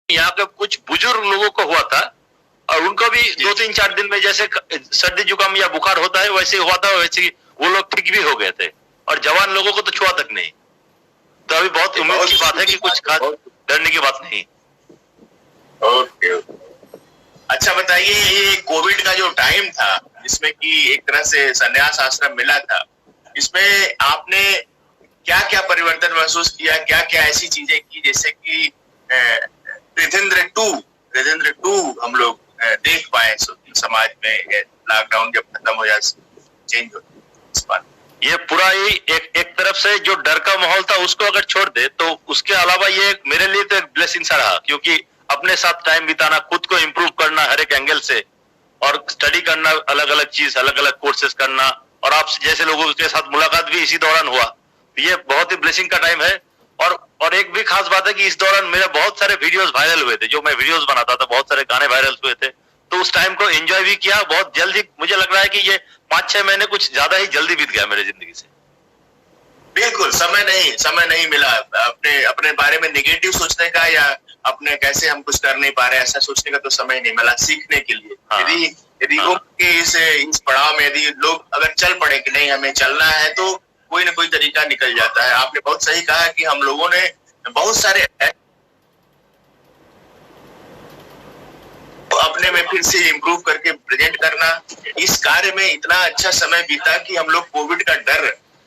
यहाँ के कुछ बुजुर्ग लोगों को हुआ था और उनको भी 2-3-4 दिन में जैसे सर्दी जुकाम या बुखार होता है वैसे हुआ था, वैसे वो लोग ठीक भी हो गए थे और जवान लोगों को तो छुआ तक नहीं। तो अभी बहुत उम्मीद की बात है कि कुछ खास डरने की बात नहीं। ओके, अच्छा बताइए, ये कोविड का जो टाइम था जिसमें कि एक तरह से संन्यास आश्रम मिला था, इसमें आपने क्या क्या परिवर्तन महसूस किया, क्या क्या ऐसी चीजें की जैसे कि गजेंद्र 2 हम लोग देख पाए समाज में, लॉकडाउन जब खत्म हो जाए चेंज हो इस बात। ये पूरा ही एक तरफ से जो डर का माहौल था उसको अगर छोड़ दे तो उसके अलावा ये मेरे लिए तो एक ब्लेसिंग सा रहा, क्योंकि अपने साथ टाइम बिताना, खुद को इम्प्रूव करना हर एक एंगल से और स्टडी करना, अलग अलग चीज, अलग अलग कोर्सेज करना और आप जैसे लोगों के साथ मुलाकात भी इसी दौरान हुआ। ये बहुत ही ब्लेसिंग का टाइम है। और एक भी खास बात है कि इस दौरान मेरे बहुत सारे वीडियोस वायरल हुए थे, जो मैं वीडियोस बनाता था, बहुत सारे गाने वायरल हुए थे, तो उस टाइम को एंजॉय भी किया। बहुत जल्दी मुझे लग रहा है कि ये 5-6 महीने कुछ ज्यादा ही जल्दी बीत गया मेरे जिंदगी से। बिल्कुल, समय नहीं मिला अपने बारे में नेगेटिव सोचने का या अपने कैसे हम कुछ कर नहीं पा रहे ऐसा सोचने का तो समय नहीं मिला सीखने के लिए। हाँ। यदि इस पड़ाव में यदि लोग अगर चल पड़े कि नहीं हमें चलना है तो कोई ना कोई तरीका निकल जाता है। आपने बहुत सही कहा कि हम लोगों ने बहुत सारे अपने में फिर से इम्प्रूव करके प्रेजेंट करना, इस कार्य में इतना अच्छा समय बीता कि हम लोग कोविड का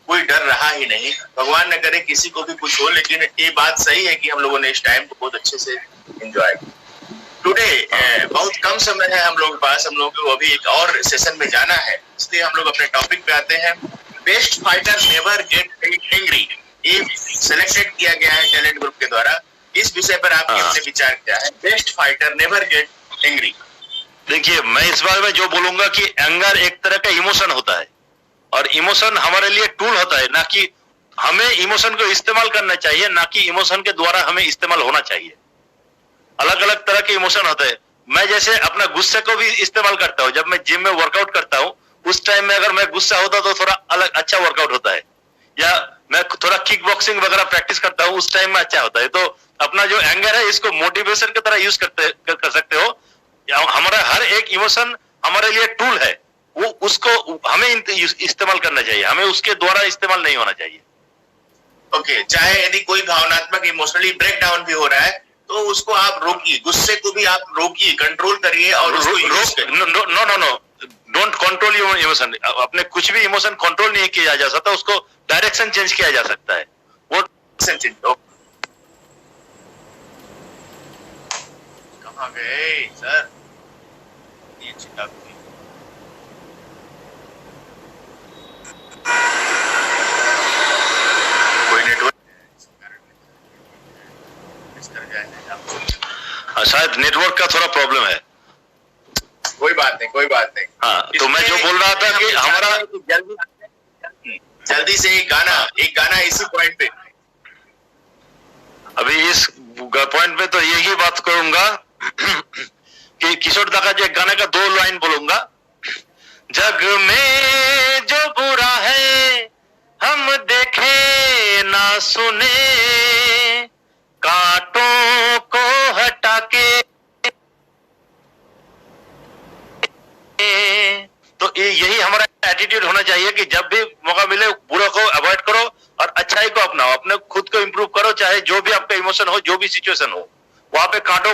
कोई डर रहा ही नहीं। भगवान न करे किसी को भी कुछ हो, लेकिन ये बात सही है कि हम लोगों ने इस टाइम को बहुत अच्छे से एंजॉय टुडे। बहुत कम समय है हम लोगों के पास, हम लोगों को अभी एक और सेशन में जाना है, इसलिए हम लोग अपने टॉपिक पे आते हैं। Best fighter never get angry, ये सिलेक्टेड किया गया है टैलेंट ग्रुप के द्वारा। इस विषय पर आपके अपने विचार क्या है? Best fighter never get angry. देखिए, मैं इस बारे में जो बोलूंगा कि एंगर एक तरह का इमोशन होता है और इमोशन हमारे लिए टूल होता है, ना कि हमें इमोशन को इस्तेमाल करना चाहिए, ना कि इमोशन के द्वारा हमें इस्तेमाल होना चाहिए। अलग अलग तरह के इमोशन होते हैं। मैं जैसे अपना गुस्से को भी इस्तेमाल करता हूँ। जब मैं जिम में वर्कआउट करता हूँ उस टाइम में अगर मैं गुस्सा होता तो थोड़ा अलग अच्छा वर्कआउट होता है, या मैं थोड़ा किक बॉक्सिंग वगैरह प्रैक्टिस करता हूँ उस टाइम में अच्छा होता है। तो अपना जो एंगर है इसको मोटिवेशन की तरह यूज कर सकते हो। हमारा हर एक इमोशन हमारे लिए टूल है, वो उसको हमें इस्तेमाल करना चाहिए, हमें उसके द्वारा इस्तेमाल नहीं होना चाहिए। ओके, चाहे यदि कोई भावनात्मक इमोशनली ब्रेक डाउन भी हो रहा है तो उसको आप रोकिए, गुस्से को भी आप रोकिए, कंट्रोल करिए और no don't control your emotion. अपने कुछ भी इमोशन कंट्रोल नहीं किया जा सकता, उसको डायरेक्शन चेंज किया जा सकता है। वो कहाँ गए सर? ये चिता कोई नेटवर्क शायद नेटवर्क का थोड़ा प्रॉब्लम है। कोई बात नहीं। हाँ, तो मैं जो बोल रहा था कि हमारा जल्दी से एक गाना इसी पॉइंट पे। अभी इस पॉइंट पे तो यही बात करूंगा कि किशोर दा का जो गाने का 2 लाइन बोलूंगा। जग में जो बुरा है हम देखे ना सुने, कांटों को हटा के, तो यही हमारा एटीट्यूड होना चाहिए कि जब भी मौका मिले बुरा को अवॉइड करो और अच्छाई को अपनाओ, अपने खुद को इंप्रूव करो। चाहे जो भी आपका इमोशन हो, जो भी सिचुएशन हो, वहां पे कांटों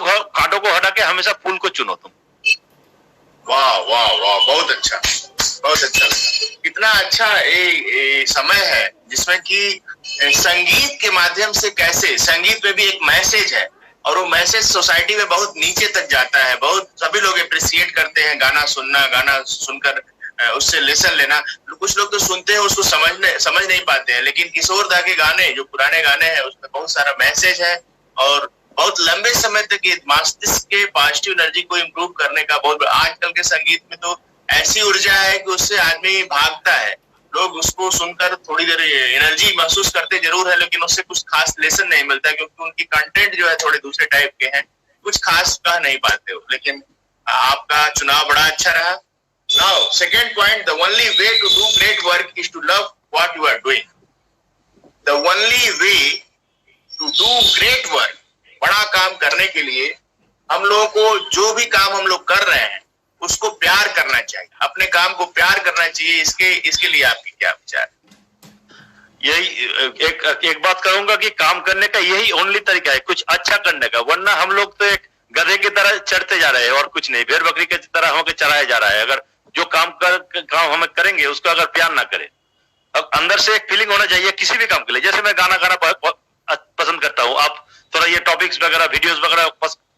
को हटा के हमेशा फूल को चुनो तुम। वाह वाह वाह, बहुत अच्छा। कितना अच्छा ये समय है जिसमें कि संगीत के माध्यम से कैसे संगीत में भी एक मैसेज है और वो मैसेज सोसाइटी में बहुत नीचे तक जाता है। बहुत सभी लोग अप्रिशिएट करते हैं गाना सुनना, गाना सुनकर उससे लेसन लेना। कुछ लोग तो सुनते हैं उसको समझ नहीं पाते हैं, लेकिन किशोर दा के गाने जो पुराने गाने हैं उसमें बहुत सारा मैसेज है और बहुत लंबे समय तक ये मस्तिष्क के पॉजिटिव एनर्जी को इम्प्रूव करने का बहुत। आजकल के संगीत में तो ऐसी ऊर्जा है कि उससे आदमी भागता है। लोग उसको सुनकर थोड़ी देर एनर्जी महसूस करते जरूर है, लेकिन उससे कुछ खास लेसन नहीं मिलता क्योंकि उनकी कंटेंट जो है थोड़े दूसरे टाइप के हैं, कुछ खास कह नहीं पाते हो। लेकिन आपका चुनाव बड़ा अच्छा रहा। Now, second point, the only way to do great work is to love what you are doing. The only way to do great work, बड़ा काम करने के लिए हम लोगों को जो भी काम हम लोग कर रहे हैं उसको प्यार करना चाहिए, अपने काम को प्यार करना चाहिए। इसके लिए आपकी क्या विचार? यही एक बात कहूंगा कि काम करने का यही ओनली तरीका है कुछ अच्छा करने का, वरना हम लोग तो एक गधे की तरह चढ़ते जा रहे हैं और कुछ नहीं, भेड़ बकरी की तरह होकर चलाया जा रहा है। अगर जो काम हम करेंगे उसको अगर प्यार ना करें, अब अंदर से एक फीलिंग होना चाहिए किसी भी काम के लिए। जैसे मैं गाना गाना पसंद करता हूँ, आप थोड़ा ये टॉपिक्स वगैरह वीडियोस वगैरह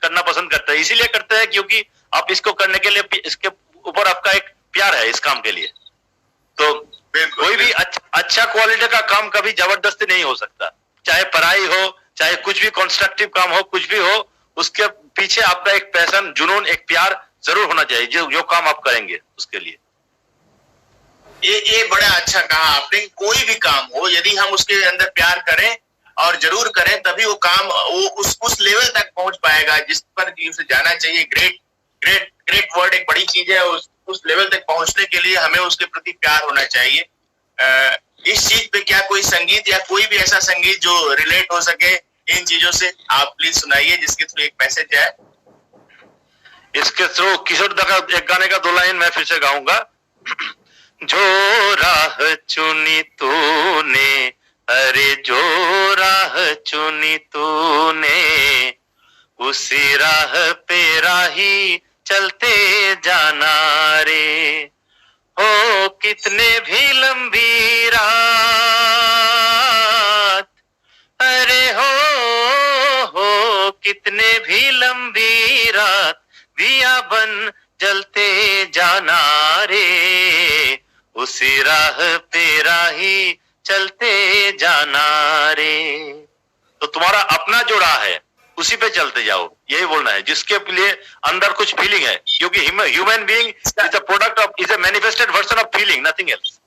करना पसंद करते हैं, इसीलिए करते हैं क्योंकि आप इसको करने के लिए इसके ऊपर आपका एक प्यार है इस काम के लिए। तो कोई भी अच्छा क्वालिटी का काम कभी जबरदस्ती नहीं हो सकता, चाहे पढ़ाई हो, चाहे कुछ भी कंस्ट्रक्टिव काम हो, कुछ भी हो, उसके पीछे आपका एक पैशन, जुनून, एक प्यार जरूर होना चाहिए जो काम आप करेंगे उसके लिए। ये बड़ा अच्छा कहा आपने। कोई भी काम हो यदि हम उसके अंदर प्यार करें और जरूर करें तभी वो काम वो उस लेवल तक पहुंच पाएगा जिस पर उसे जाना चाहिए। ग्रेट वर्ड एक बड़ी चीज है। उस लेवल तक पहुंचने के लिए हमें उसके प्रति प्यार होना चाहिए। इस चीज पे क्या कोई संगीत या कोई भी ऐसा संगीत जो रिलेट हो सके इन चीजों से, आप प्लीज सुनाइए जिसके थ्रू एक मैसेज जाए। इसके थ्रू किशोर दा का एक गाने का 2 लाइन मैं फिर से गाऊंगा। जो राह चुनी तूने, अरे जो राह चुनी तूने, उसी राह पे राही चलते जाना रे। हो कितने भी लंबी रात, अरे हो कितने भी लंबी रात, दिया बन जलते जाना रे। उसी राह पे राही चलते जाना रे। तो तुम्हारा अपना जो राह है उसी पे चलते जाओ, यही बोलना है। जिसके लिए अंदर कुछ फीलिंग है, क्योंकि human being is a product of, is a manifested version of feeling, nothing else.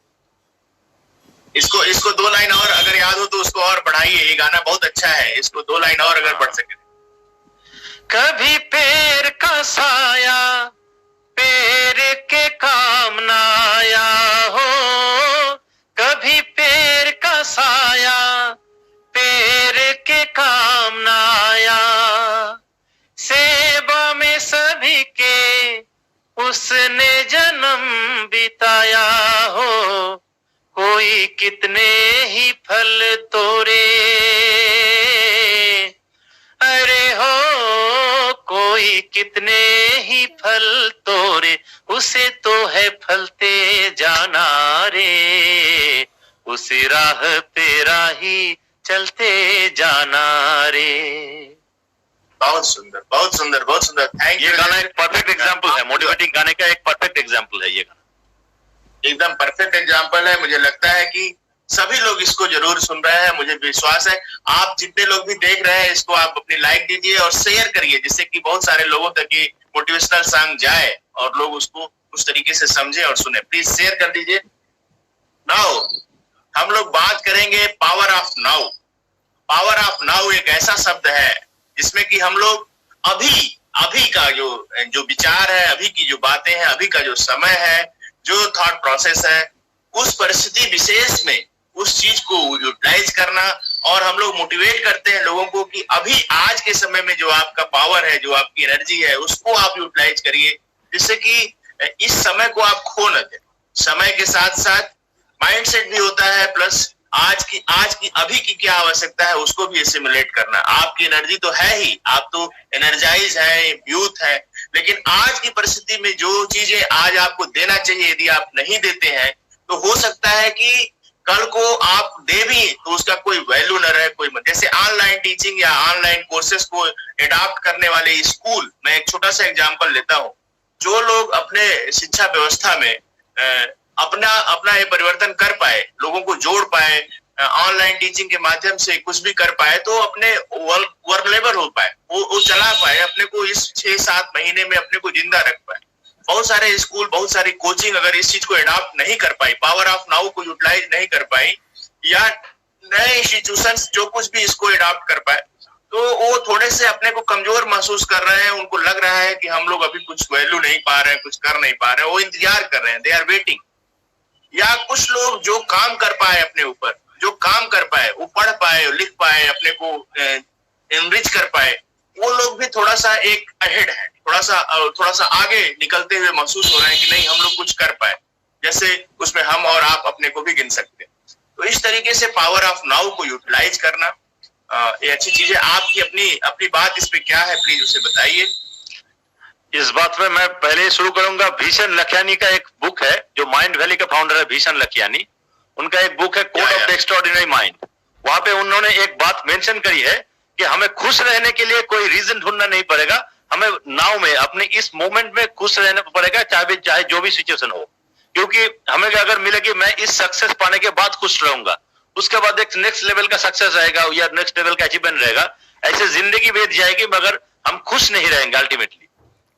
इसको 2 लाइन और अगर याद हो तो उसको और बढ़ाइए। ये गाना बहुत अच्छा है, इसको 2 लाइन और अगर बढ़ सके। कभी पेड़ का साया पेड़ के काम ना आया हो, कभी पेड़ का साया पेड़ के काम ना आया। सेवा में सभी के उसने जन्म बिताया हो, कोई कितने ही फल तोड़े, अरे हो कोई कितने ही फल तोड़े, उसे तो है फलते जाना रे। उसी राह पे राही चलते जाना रे। बहुत सुंदर, बहुत सुंदर, बहुत सुंदर। Thank you. ये गाना एक परफेक्ट एग्जाम्पल है, मोटिवेटिंग गाने का एक परफेक्ट एग्जाम्पल है ये गाना। एकदम परफेक्ट एग्जाम्पल है। मुझे लगता है कि सभी लोग इसको जरूर सुन रहे हैं, मुझे विश्वास है। आप जितने लोग भी देख रहे हैं इसको आप अपनी लाइक दीजिए और शेयर करिए, जिससे कि बहुत सारे लोगों तक ये मोटिवेशनल सॉन्ग जाए और लोग उसको उस तरीके से समझे और सुने। प्लीज शेयर कर दीजिए। नाउ हम लोग बात करेंगे power of now. Power of now एक ऐसा शब्द है जिसमें कि हम लोग अभी का जो विचार है, अभी की जो बातें हैं, अभी का जो समय है, जो थॉट प्रोसेस है, उस परिस्थिति विशेष में उस चीज को यूटिलाइज करना। और हम लोग मोटिवेट करते हैं लोगों को कि अभी आज के समय में जो आपका पावर है, जो आपकी एनर्जी है, उसको आप यूटिलाइज करिए, जिससे कि इस समय को आप खो न दें। समय के साथ साथ माइंडसेट भी होता है, प्लस आज की अभी की क्या आवश्यकता है उसको भी एसिमुलेट करना। आपकी एनर्जी तो है ही, आप तो एनर्जाइज है, यूथ है, लेकिन आज की परिस्थिति में जो चीजें आज आपको देना चाहिए यदि आप नहीं देते हैं तो हो सकता है कि कल को आप दे भी तो उसका कोई वैल्यू न रहे। कोई जैसे ऑनलाइन टीचिंग या ऑनलाइन कोर्सेज को एडॉप्ट करने वाले स्कूल, मैं एक छोटा सा एग्जांपल लेता हूं। जो लोग अपने शिक्षा व्यवस्था में अपना ये परिवर्तन कर पाए, लोगों को जोड़ पाए, ऑनलाइन टीचिंग के माध्यम से कुछ भी कर पाए, तो अपने वर्नेबल हो पाए, वो चला पाए, अपने को इस 6-7 महीने में अपने को जिंदा रख पाए। बहुत सारे स्कूल, बहुत सारी कोचिंग अगर इस चीज को एडॉप्ट नहीं कर पाई, पावर ऑफ नाउ को यूटिलाइज नहीं कर पाई, या नए इंस्टीट्यूशंस जो कुछ भी इसको एडॉप्ट कर पाए, तो वो थोड़े से अपने को कमजोर महसूस कर रहे हैं। उनको लग रहा है कि हम लोग अभी कुछ वैल्यू नहीं पा रहे हैं, कुछ कर नहीं पा रहे हैं, वो इंतजार कर रहे हैं, दे आर वेटिंग। या कुछ लोग जो काम कर पाए अपने ऊपर, जो काम कर पाए, वो पढ़ पाए, लिख पाए, अपने को एनरिच कर पाए, वो लोग भी थोड़ा सा एक अहेड है, थोड़ा सा आगे निकलते हुए महसूस हो रहे हैं कि नहीं हम लोग कुछ कर पाए, जैसे उसमें हम और आप अपने को भी गिन सकते हैं। तो इस तरीके से पावर ऑफ नाउ को यूटिलाइज करना ये अच्छी चीज है। आपकी अपनी बात इस पे क्या है, प्लीज उसे बताइए। इस बात में मैं पहले शुरू करूंगा। भीषण लखियानी का एक बुक है, जो माइंड वैली के फाउंडर है भीषण लखियानी, उनका एक बुक है code of the extraordinary mind. वहां पे उन्होंने एक बात मेंशन करी है कि हमें खुश रहने के लिए कोई रीजन ढूंढना नहीं पड़ेगा, हमें नाउ में अपने इस मोमेंट में खुश रहना पड़ेगा, चाहे जो भी सिचुएशन हो। क्योंकि हमें अगर मिले कि मैं इस सक्सेस पाने के बाद खुश रहूंगा, उसके बाद एक नेक्स्ट लेवल का सक्सेस आएगा या नेक्स्ट लेवल का अचीवमेंट रहेगा, ऐसे जिंदगी बीत जाएगी मगर हम खुश नहीं रहेंगे अल्टीमेटली।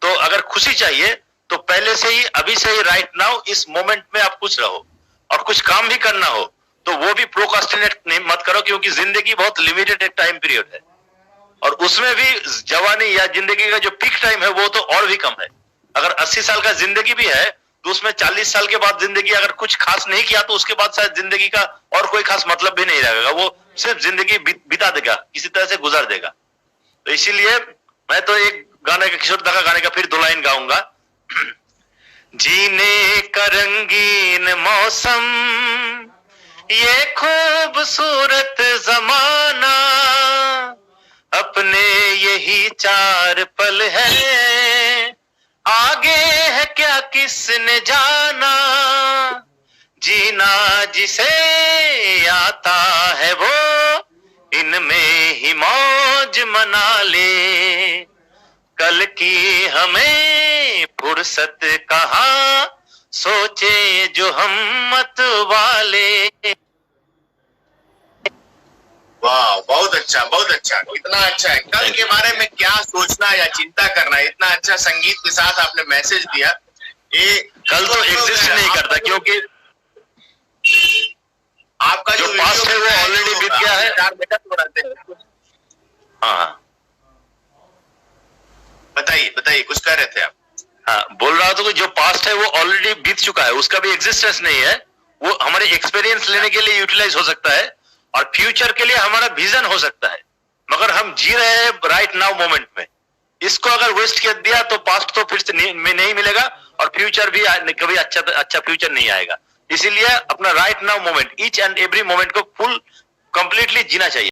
तो अगर खुशी चाहिए तो पहले से ही, अभी से ही, राइट नाउ इस मोमेंट में आप खुश रहो। और कुछ काम भी करना हो तो वो भी प्रोक्रास्टिनेट नहीं मत करो, क्योंकि जिंदगी बहुत लिमिटेड एक टाइम पीरियड है, और उसमें भी जवानी या जिंदगी का जो पीक टाइम है वो तो और भी कम है। अगर 80 साल का जिंदगी भी है तो उसमें 40 साल के बाद जिंदगी अगर कुछ खास नहीं किया तो उसके बाद शायद जिंदगी का और कोई खास मतलब भी नहीं रहेगा, वो सिर्फ जिंदगी बिता देगा, किसी तरह से गुजार देगा। तो इसीलिए मैं तो एक गाने का, किशोर दा का गाने का फिर 2 लाइन गाऊंगा। जीने का रंगीन मौसम, ये खूबसूरत जमाना, अपने यही 4 पल है, आगे है क्या किसने जाना, जीना जिसे आता है वो इनमें ही मौज मना ले, कल की हमें फुर्सत कहाँ, सोचे जो हम मत वाले। वाह, बहुत अच्छा, बहुत अच्छा, कितना अच्छा है। कल के बारे में क्या सोचना या चिंता करना, इतना अच्छा संगीत के साथ आपने मैसेज दिया। ये कल तो एग्जिस्ट नहीं करता, क्योंकि आपका जो पास्ट है वो ऑलरेडी बीत गया है। 4 बेटा तो रहते हैं। हाँ, बताइए कुछ कह रहे थे आप। हाँ, बोल रहा था कि जो पास्ट है वो ऑलरेडी बीत चुका है, उसका भी एग्जिस्टेंस नहीं है, वो हमारे एक्सपीरियंस लेने के लिए यूटिलाइज हो सकता है और फ्यूचर के लिए हमारा विजन हो सकता है, मगर हम जी रहे हैं राइट नाउ मोमेंट में। इसको अगर वेस्ट कर दिया तो पास्ट तो फिर से नहीं मिलेगा और फ्यूचर भी कभी अच्छा फ्यूचर नहीं आएगा। इसीलिए अपना right now moment, each and every moment को फुल कंप्लीटली जीना चाहिए।